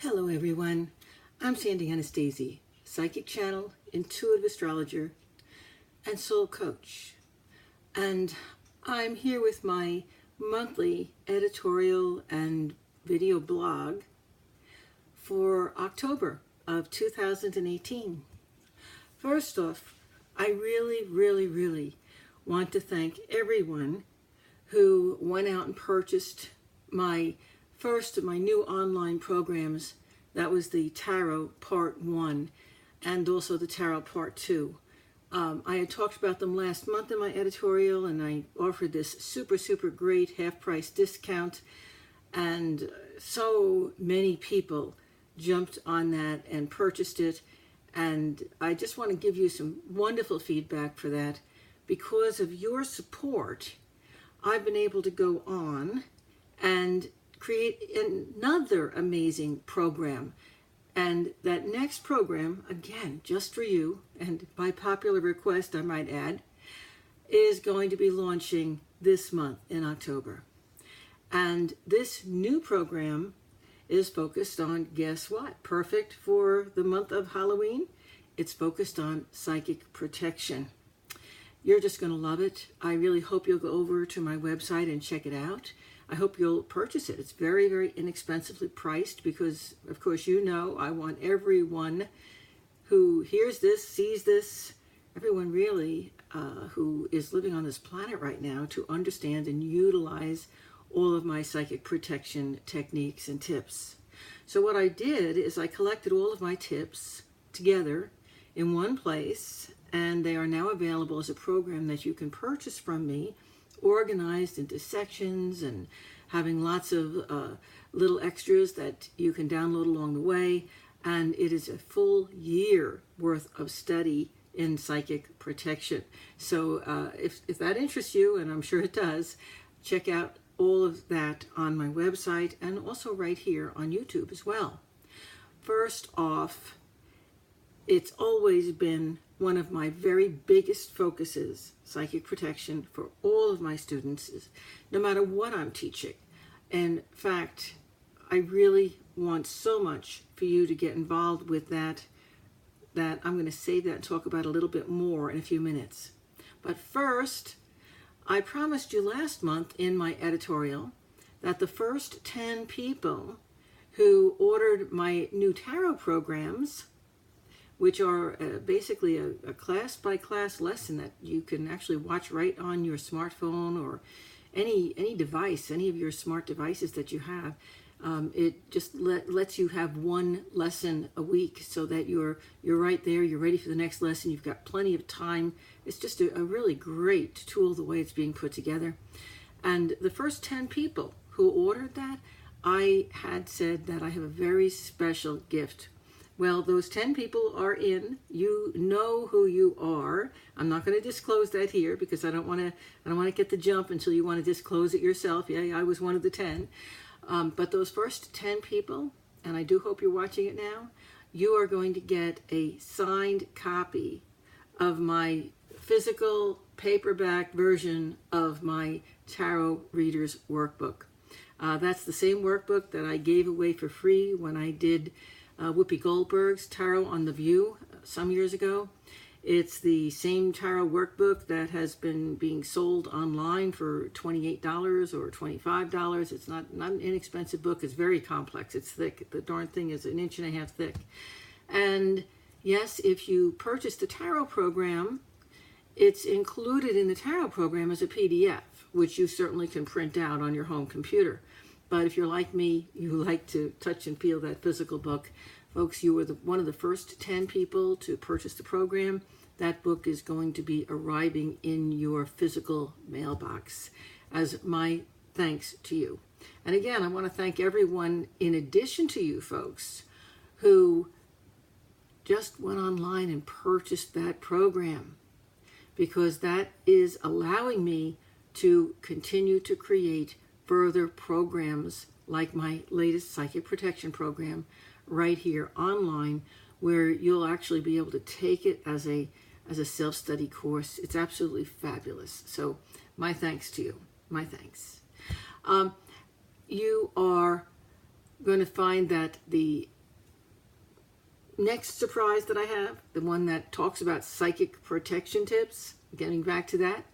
Hello everyone, I'm Sandy Anastasi, psychic channel, intuitive astrologer, and soul coach. And I'm here with my monthly editorial and video blog for October of 2018. First off, I really want to thank everyone who went out and purchased my first of my new online programs. That was the Tarot Part 1 and also the Tarot Part 2. I had talked about them last month in my editorial, and I offered this super great half-price discount, and so many people jumped on that and purchased it, and I just want to give you some wonderful feedback for that. Because of your support, I've been able to go on and create another amazing program. And that next program, again, just for you, and by popular request I might add, is going to be launching this month in October. And this new program is focused on, guess what? Perfect for the month of Halloween. It's focused on psychic protection. You're just going to love it. I really hope you'll go over to my website and check it out. I hope you'll purchase it. It's very inexpensively priced because, of course, you know I want everyone who hears this, sees this, everyone really who is living on this planet right now to understand and utilize all of my psychic protection techniques and tips. So what I did is I collected all of my tips together in one place, and they are now available as a program that you can purchase from me, organized into sections and having lots of little extras that you can download along the way. And it is a full year worth of study in psychic protection. So if that interests you, and I'm sure it does, check out all of that on my website and also right here on YouTube as well. First off, it's always been one of my very biggest focuses, psychic protection, for all of my students, is no matter what I'm teaching. In fact, I really want so much for you to get involved with that I'm going to save that and talk about a little bit more in a few minutes. But first, I promised you last month in my editorial that the first 10 people who ordered my new tarot programs, which are basically a class-by-class lesson that you can actually watch right on your smartphone or any device, any of your smart devices that you have. It just lets you have one lesson a week so that you're right there, you're ready for the next lesson, you've got plenty of time. It's just a really great tool the way it's being put together. And the first 10 people who ordered that, I had said that I have a very special gift. Well, those 10 people are in. You know who you are. I'm not going to disclose that here because I don't want to get the jump until you want to disclose it yourself. Yeah, I was one of the 10. But those first 10 people, and I do hope you're watching it now, you are going to get a signed copy of my physical paperback version of my Tarot Readers Workbook. That's the same workbook that I gave away for free when I did Whoopi Goldberg's Tarot on The View some years ago. It's the same tarot workbook that has been being sold online for $28 or $25. It's not an inexpensive book. It's very complex. It's thick. The darn thing is 1.5 inches thick. And yes, if you purchase the tarot program, it's included in the tarot program as a PDF, which you certainly can print out on your home computer. But if you're like me, you like to touch and feel that physical book. Folks, you were one of the first 10 people to purchase the program. That book is going to be arriving in your physical mailbox as my thanks to you. And again, I want to thank everyone in addition to you folks who just went online and purchased that program, because that is allowing me to continue to create further programs like my latest psychic protection program right here online, where you'll actually be able to take it as a self-study course. It's absolutely fabulous. So my thanks to you. My thanks. You are going to find that the next surprise that I have, the one that talks about psychic protection tips, getting back to that.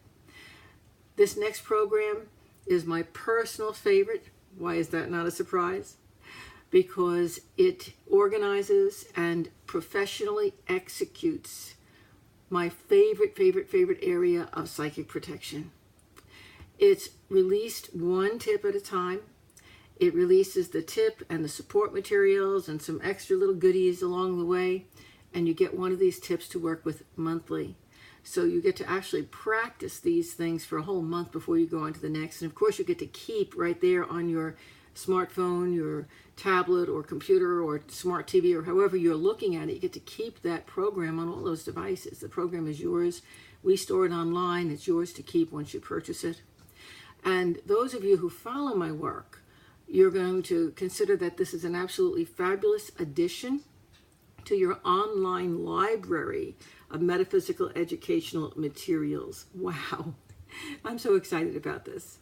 This next program is my personal favorite. Why is that not a surprise? Because it organizes and professionally executes my favorite area of psychic protection. It's released one tip at a time. It releases the tip and the support materials and some extra little goodies along the way, and you get one of these tips to work with monthly. So you get to actually practice these things for a whole month before you go on to the next. And of course you get to keep right there on your smartphone, your tablet or computer or smart TV or however you're looking at it, you get to keep that program on all those devices. The program is yours. We store it online. It's yours to keep once you purchase it. And those of you who follow my work, you're going to consider that this is an absolutely fabulous addition to your online library of metaphysical educational materials. Wow, I'm so excited about this.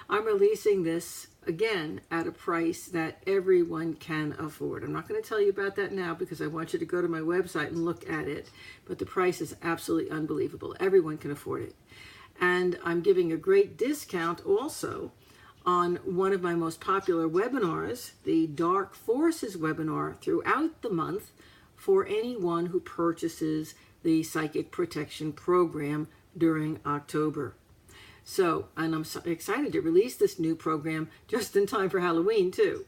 I'm releasing this again at a price that everyone can afford. I'm not going to tell you about that now because I want you to go to my website and look at it, but the price is absolutely unbelievable. Everyone can afford it. And I'm giving a great discount also on one of my most popular webinars, the Dark Forces webinar, throughout the month for anyone who purchases the Psychic Protection Program during October. So, and I'm so excited to release this new program just in time for Halloween too.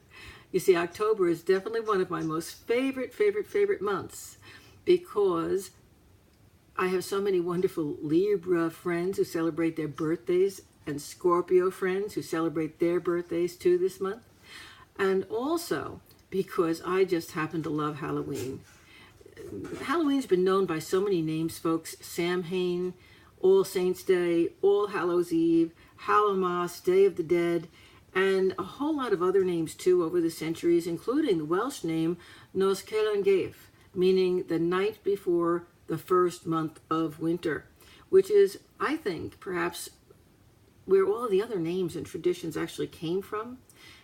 You see, October is definitely one of my most favorite months because I have so many wonderful Libra friends who celebrate their birthdays and Scorpio friends who celebrate their birthdays too this month. And also because I just happen to love Halloween. Halloween's been known by so many names, folks. Samhain, All Saints Day, All Hallows Eve, Hallowmas, Day of the Dead, and a whole lot of other names too over the centuries, including the Welsh name Nos Calan, meaning the night before the first month of winter, which is, I think, perhaps where all the other names and traditions actually came from.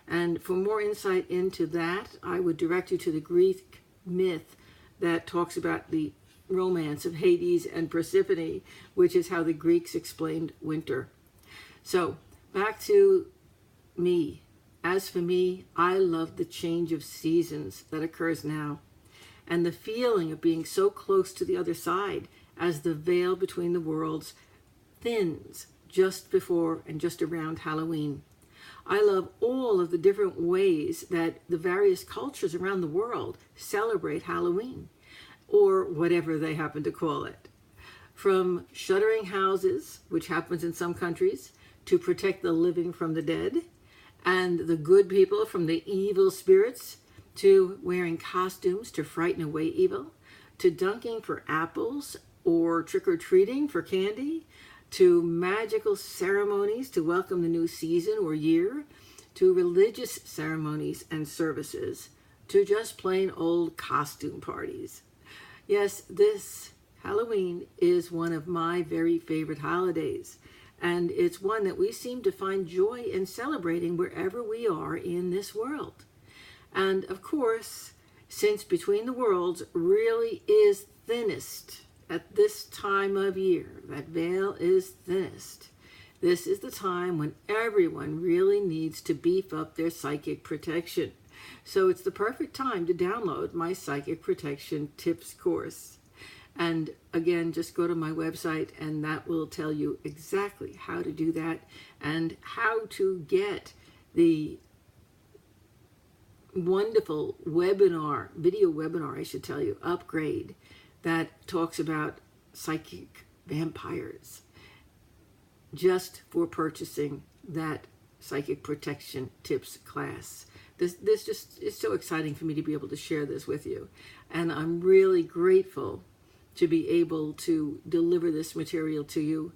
And for more insight into that, I would direct you to the Greek myth that talks about the romance of Hades and Persephone, which is how the Greeks explained winter. So back to me. As for me, I love the change of seasons that occurs now and the feeling of being so close to the other side as the veil between the worlds thins just before and just around Halloween. I love all of the different ways that the various cultures around the world celebrate Halloween, or whatever they happen to call it. From shuttering houses, which happens in some countries, to protect the living from the dead, and the good people from the evil spirits, to wearing costumes to frighten away evil, to dunking for apples, or trick-or-treating for candy, to magical ceremonies to welcome the new season or year, to religious ceremonies and services, to just plain old costume parties. Yes, this Halloween is one of my very favorite holidays, and it's one that we seem to find joy in celebrating wherever we are in this world. And of course, since Between the Worlds really is thinnest at this time of year, that veil is thinnest, this is the time when everyone really needs to beef up their psychic protection. So it's the perfect time to download my Psychic Protection Tips course. And again, just go to my website and that will tell you exactly how to do that and how to get the wonderful webinar, video webinar, I should tell you, upgrade that talks about psychic vampires just for purchasing that Psychic Protection Tips class. This just is so exciting for me to be able to share this with you. And I'm really grateful to be able to deliver this material to you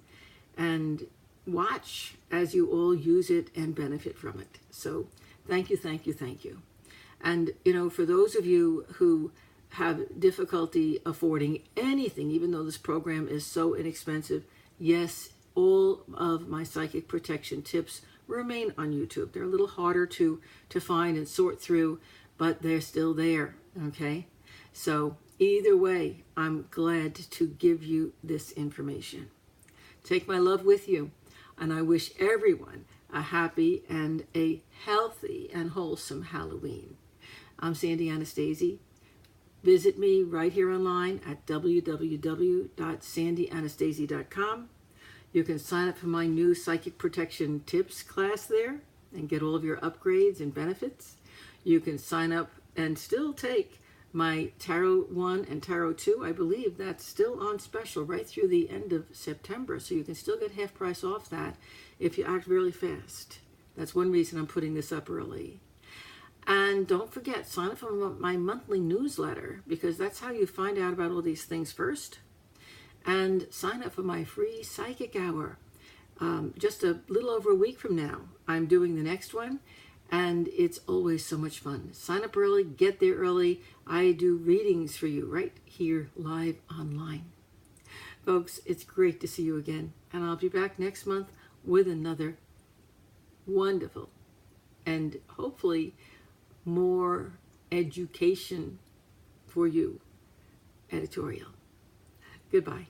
and watch as you all use it and benefit from it. So thank you, thank you, thank you. And, you know, for those of you who have difficulty affording anything, even though this program is so inexpensive, yes, all of my psychic protection tips remain on YouTube. They're a little harder to find and sort through, but they're still there, okay? So Either way, I'm glad to give you this information. Take my love with you, and I wish everyone a happy and a healthy and wholesome Halloween. I'm Sandy Anastasi. Visit me right here online at www.sandyanastasi.com. You can sign up for my new Psychic Protection Tips class there and get all of your upgrades and benefits. You can sign up and still take my Tarot 1 and Tarot 2. I believe that's still on special right through the end of September, so you can still get half price off that if you act really fast. That's one reason I'm putting this up early. And don't forget, sign up for my monthly newsletter, because that's how you find out about all these things first. And sign up for my free psychic hour. Just a little over a week from now, I'm doing the next one, and it's always so much fun. Sign up early, get there early. I do readings for you right here live online. Folks, it's great to see you again, and I'll be back next month with another wonderful and hopefully more education for you editorial. Goodbye.